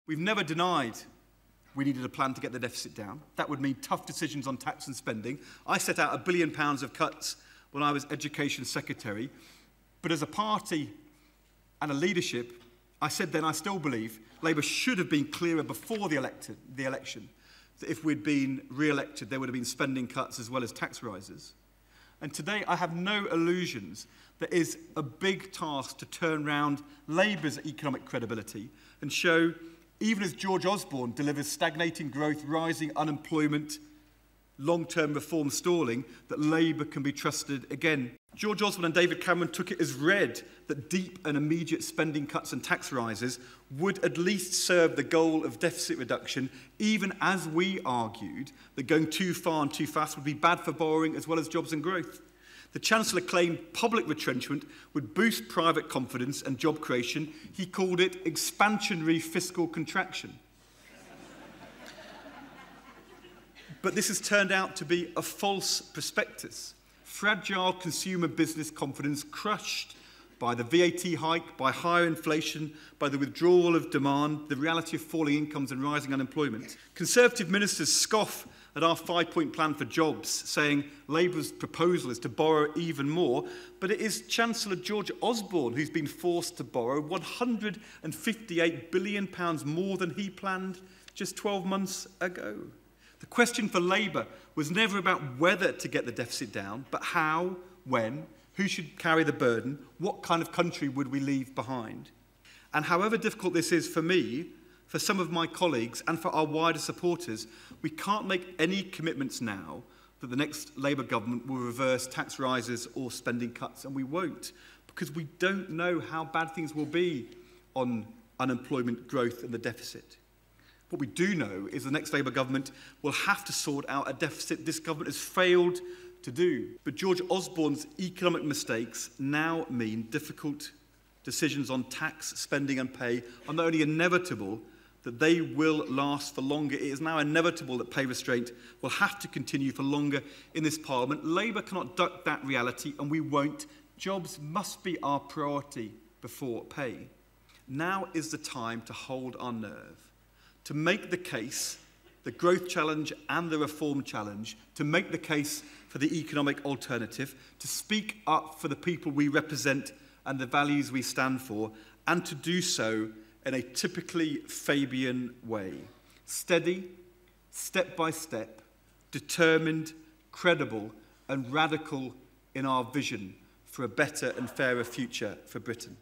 We've never denied we needed a plan to get the deficit down. That would mean tough decisions on tax and spending. I set out £1 billion of cuts when I was Education Secretary. But as a party and a leadership, I said then, I still believe, Labour should have been clearer before the election that if we'd been re-elected, there would have been spending cuts as well as tax rises. And today, I have no illusions that it is a big task to turn round Labour's economic credibility and show, even as George Osborne delivers stagnating growth, rising unemployment, long-term reform stalling, that Labour can be trusted again. George Osborne and David Cameron took it as read that deep and immediate spending cuts and tax rises would at least serve the goal of deficit reduction, even as we argued that going too far and too fast would be bad for borrowing as well as jobs and growth. The Chancellor claimed public retrenchment would boost private confidence and job creation. He called it expansionary fiscal contraction. But this has turned out to be a false prospectus. Fragile consumer business confidence crushed by the VAT hike, by higher inflation, by the withdrawal of demand, the reality of falling incomes and rising unemployment. Conservative ministers scoff at our 5-point plan for jobs, saying Labour's proposal is to borrow even more, but it is Chancellor George Osborne who's been forced to borrow £158 billion more than he planned just 12 months ago. The question for Labour was never about whether to get the deficit down, but how, when, who should carry the burden, what kind of country would we leave behind. And however difficult this is for me, for some of my colleagues and for our wider supporters, we can't make any commitments now that the next Labour government will reverse tax rises or spending cuts, and we won't, because we don't know how bad things will be on unemployment growth and the deficit. What we do know is the next Labour government will have to sort out a deficit this government has failed to do. But George Osborne's economic mistakes now mean difficult decisions on tax, spending and pay are not only inevitable, that they will last for longer. It is now inevitable that pay restraint will have to continue for longer in this Parliament. Labour cannot duck that reality, and we won't. Jobs must be our priority before pay. Now is the time to hold our nerve, to make the case, the growth challenge and the reform challenge, to make the case for the economic alternative, to speak up for the people we represent and the values we stand for, and to do so in a typically Fabian way. Steady, step by step, determined, credible and radical in our vision for a better and fairer future for Britain.